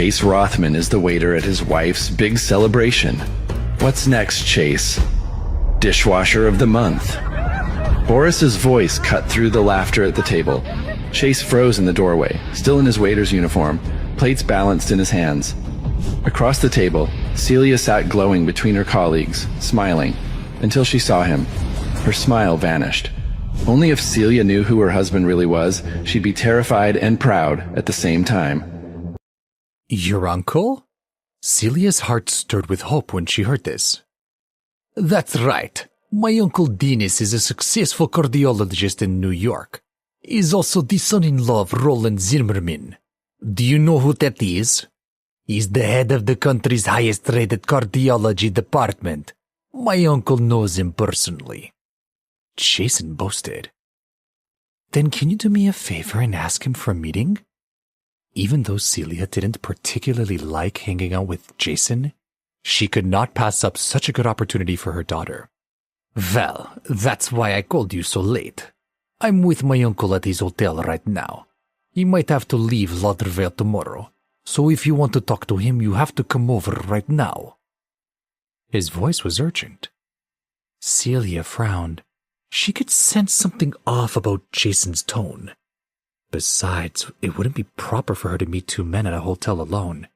Chase Rothman is the waiter at his wife's big celebration. What's next, Chase? Dishwasher of the month. Boris's voice cut through the laughter at the table. Chase froze in the doorway, still in his waiter's uniform, plates balanced in his hands. Across the table, Celia sat glowing between her colleagues, smiling, until she saw him. Her smile vanished. Only if Celia knew who her husband really was, she'd be terrified and proud at the same time. Your uncle? Celia's heart stirred with hope when she heard this. That's right. My uncle Dennis is a successful cardiologist in New York. He's also the son-in-law of Roland Zimmerman. Do you know who that is? He's the head of the country's highest-rated cardiology department. My uncle knows him personally. Jason boasted. Then can you do me a favor and ask him for a meeting? Even though Celia didn't particularly like hanging out with Jason, she could not pass up such a good opportunity for her daughter. Well, that's why I called you so late. I'm with my uncle at his hotel right now. He might have to leave Lauderville tomorrow, so if you want to talk to him, you have to come over right now. His voice was urgent. Celia frowned. She could sense something off about Jason's tone. Besides, it wouldn't be proper for her to meet two men at a hotel alone.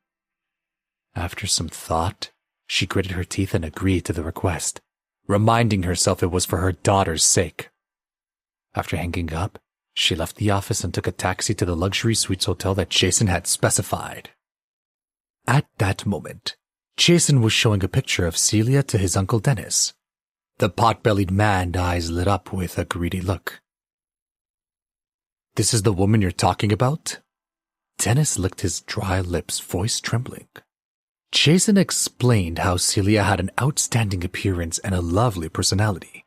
After some thought, she gritted her teeth and agreed to the request, reminding herself it was for her daughter's sake. After hanging up, she left the office and took a taxi to the luxury suites hotel that Jason had specified. At that moment, Jason was showing a picture of Celia to his Uncle Dennis. The pot-bellied man's eyes lit up with a greedy look. This is the woman you're talking about? Dennis licked his dry lips, voice trembling. Jason explained how Celia had an outstanding appearance and a lovely personality.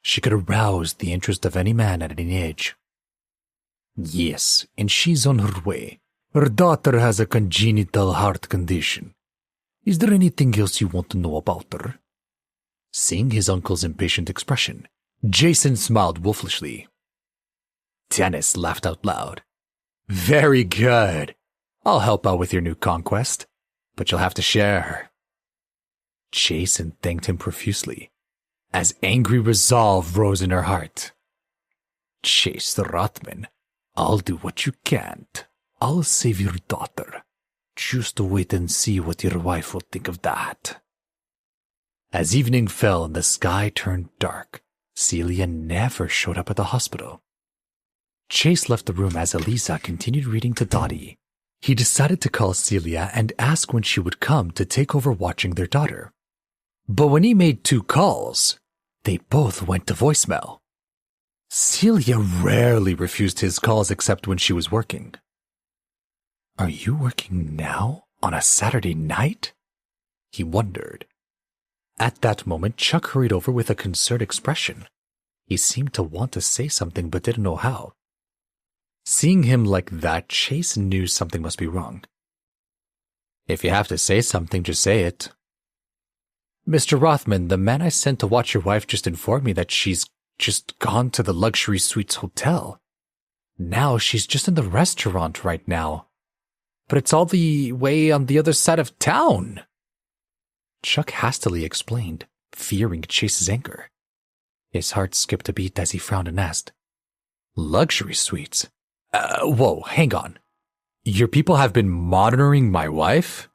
She could arouse the interest of any man at any age. Yes, and she's on her way. Her daughter has a congenital heart condition. Is there anything else you want to know about her? Seeing his uncle's impatient expression, Jason smiled wolfishly. Dennis laughed out loud. Very good. I'll help out with your new conquest, but you'll have to share her. Jason thanked him profusely, as angry resolve rose in her heart. Chase Rothman, I'll do what you can't. I'll save your daughter. Just wait and see what your wife will think of that. As evening fell and the sky turned dark, Celia never showed up at the hospital. Chase left the room as Elisa continued reading to Dottie. He decided to call Celia and ask when she would come to take over watching their daughter. But when he made 2 calls, they both went to voicemail. Celia rarely refused his calls except when she was working. Are you working now on a Saturday night? He wondered. At that moment, Chuck hurried over with a concerned expression. He seemed to want to say something but didn't know how. Seeing him like that, Chase knew something must be wrong. If you have to say something, just say it. Mr. Rothman, the man I sent to watch your wife just informed me that she's just gone to the luxury suites hotel. Now she's just in the restaurant right now. But it's all the way on the other side of town. Chuck hastily explained, fearing Chase's anger. His heart skipped a beat as he frowned and asked, Luxury suites? Whoa, hang on. Your people have been monitoring my wife?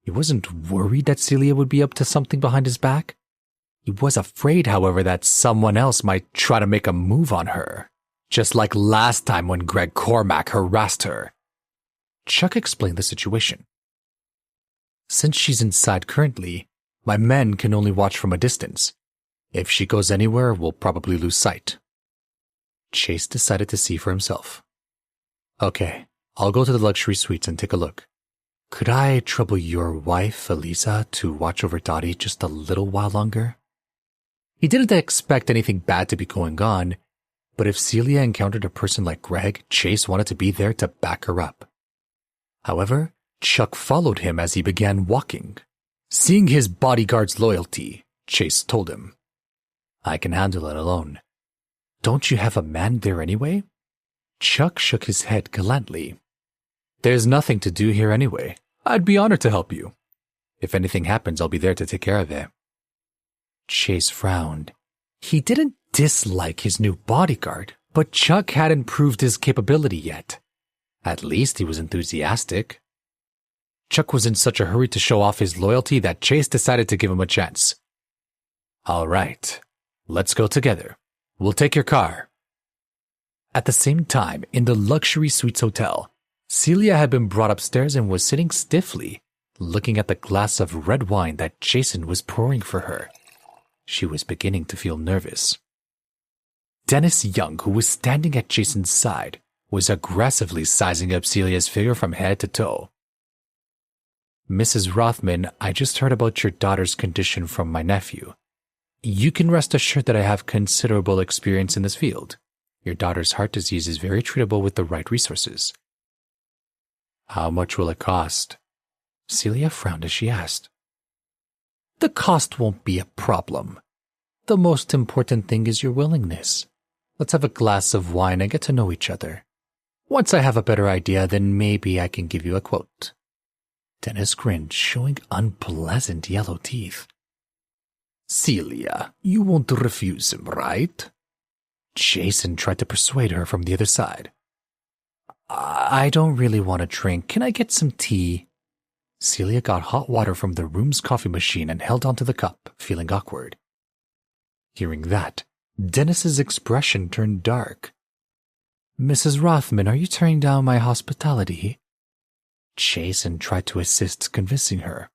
He wasn't worried that Celia would be up to something behind his back. He was afraid, however, that someone else might try to make a move on her, just like last time when Greg Cormack harassed her. Chuck explained the situation. Since she's inside currently, my men can only watch from a distance. If she goes anywhere, we'll probably lose sight. Chase decided to see for himself. Okay, I'll go to the luxury suites and take a look. Could I trouble your wife, Elisa, to watch over Dottie just a little while longer? He didn't expect anything bad to be going on, but if Celia encountered a person like Greg, Chase wanted to be there to back her up. However, Chuck followed him as he began walking. Seeing his bodyguard's loyalty, Chase told him, I can handle it alone. Don't you have a man there anyway? Chuck shook his head gallantly. There's nothing to do here anyway. I'd be honored to help you. If anything happens, I'll be there to take care of it. Chase frowned. He didn't dislike his new bodyguard, but Chuck hadn't proved his capability yet. At least he was enthusiastic. Chuck was in such a hurry to show off his loyalty that Chase decided to give him a chance. All right, let's go together. We'll take your car. At the same time, in the luxury suites hotel, Celia had been brought upstairs and was sitting stiffly, looking at the glass of red wine that Jason was pouring for her. She was beginning to feel nervous. Dennis Young, who was standing at Jason's side, was aggressively sizing up Celia's figure from head to toe. Mrs. Rothman, I just heard about your daughter's condition from my nephew. You can rest assured that I have considerable experience in this field. Your daughter's heart disease is very treatable with the right resources. How much will it cost? Celia frowned as she asked. The cost won't be a problem. The most important thing is your willingness. Let's have a glass of wine and get to know each other. Once I have a better idea, then maybe I can give you a quote. Dennis grinned, showing unpleasant yellow teeth. Celia, you won't refuse him, right? Jason tried to persuade her from the other side. I don't really want a drink. Can I get some tea? Celia got hot water from the room's coffee machine and held onto the cup, feeling awkward. Hearing that, Dennis's expression turned dark. Mrs. Rothman, are you turning down my hospitality? Jason tried to assist, convincing her.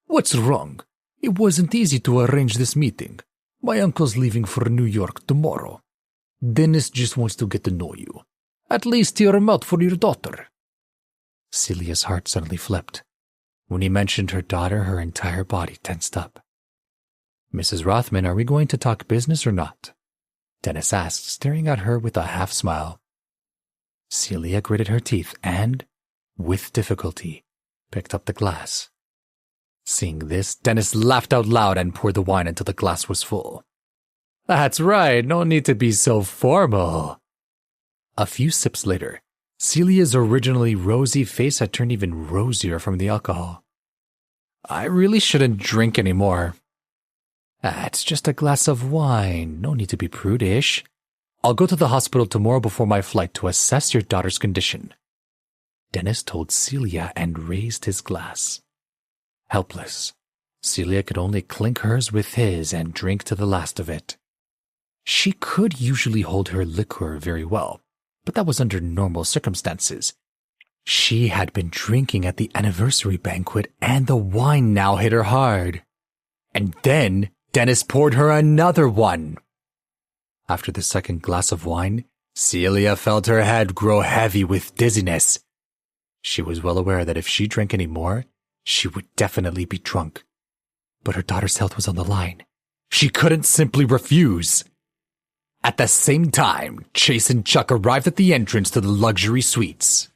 What's wrong? It wasn't easy to arrange this meeting. My uncle's leaving for New York tomorrow. Dennis just wants to get to know you. At least hear him out for your daughter. Celia's heart suddenly flipped. When he mentioned her daughter, her entire body tensed up. Mrs. Rothman, are we going to talk business or not? Dennis asked, staring at her with a half smile. Celia gritted her teeth and, with difficulty, picked up the glass. Seeing this, Dennis laughed out loud and poured the wine until the glass was full. That's right, no need to be so formal. A few sips later, Celia's originally rosy face had turned even rosier from the alcohol. I really shouldn't drink anymore. It's just a glass of wine, no need to be prudish. I'll go to the hospital tomorrow before my flight to assess your daughter's condition. Dennis told Celia and raised his glass. Helpless, Celia could only clink hers with his and drink to the last of it. She could usually hold her liquor very well, but that was under normal circumstances. She had been drinking at the anniversary banquet, and the wine now hit her hard. And then Dennis poured her another one. After the second glass of wine, Celia felt her head grow heavy with dizziness. She was well aware that if she drank any more, she would definitely be drunk. But her daughter's health was on the line. She couldn't simply refuse. At the same time, Chase and Chuck arrived at the entrance to the luxury suites.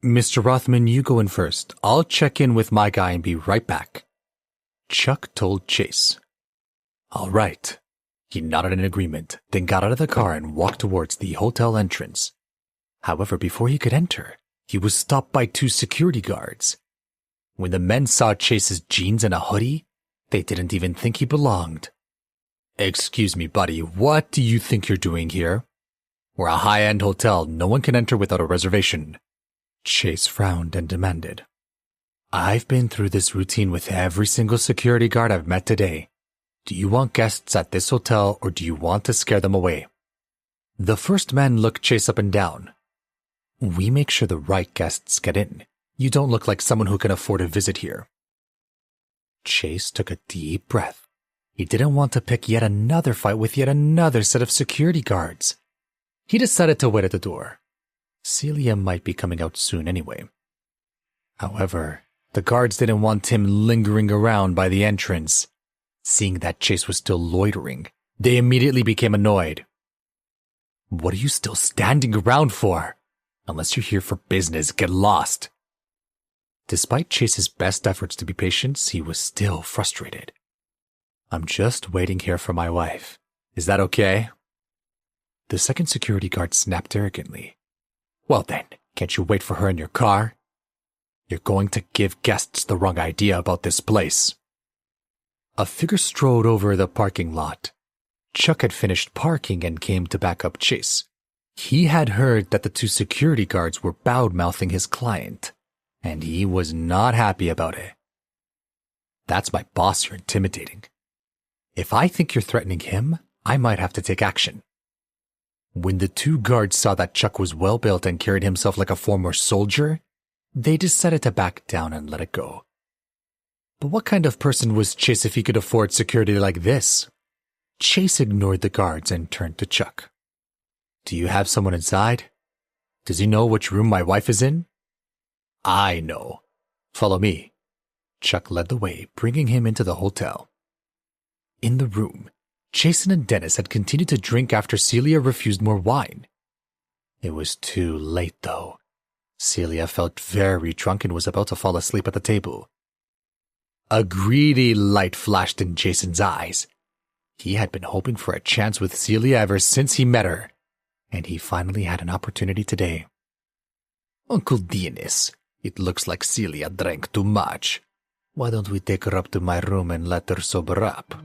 Mr. Rothman, you go in first. I'll check in with my guy and be right back. Chuck told Chase. All right. He nodded in agreement, then got out of the car and walked towards the hotel entrance. However, before he could enter, he was stopped by two security guards. When the men saw Chase's jeans and a hoodie, they didn't even think he belonged. Excuse me, buddy, what do you think you're doing here? We're a high-end hotel. No one can enter without a reservation. Chase frowned and demanded. I've been through this routine with every single security guard I've met today. Do you want guests at this hotel or do you want to scare them away? The first man looked Chase up and down. We make sure the right guests get in. You don't look like someone who can afford a visit here. Chase took a deep breath. He didn't want to pick yet another fight with yet another set of security guards. He decided to wait at the door. Celia might be coming out soon anyway. However, the guards didn't want him lingering around by the entrance. Seeing that Chase was still loitering, they immediately became annoyed. What are you still standing around for? Unless you're here for business, get lost. Despite Chase's best efforts to be patient, he was still frustrated. I'm just waiting here for my wife. Is that okay? The second security guard snapped arrogantly. Well then, Can't you wait for her in your car? You're going to give guests the wrong idea about this place. A figure strode over the parking lot. Chuck had finished parking and came to back up Chase. He had heard that the two security guards were bad-mouthing his client, and he was not happy about it. That's my boss you're intimidating. If I think you're threatening him, I might have to take action. When the two guards saw that Chuck was well-built and carried himself like a former soldier, they decided to back down and let it go. But what kind of person was Chase if he could afford security like this? Chase ignored the guards and turned to Chuck. Do you have someone inside? Does he know which room my wife is in? I know. Follow me. Chuck led the way, bringing him into the hotel. In the room, Jason and Dennis had continued to drink after Celia refused more wine. It was too late, though. Celia felt very drunk and was about to fall asleep at the table. A greedy light flashed in Jason's eyes. He had been hoping for a chance with Celia ever since he met her, and he finally had an opportunity today. Uncle Dennis, it looks like Celia drank too much. Why don't we take her up to my room and let her sober up?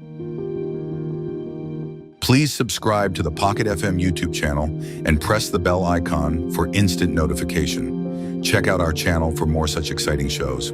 Please subscribe to the Pocket FM YouTube channel and press the bell icon for instant notification. Check out our channel for more such exciting shows.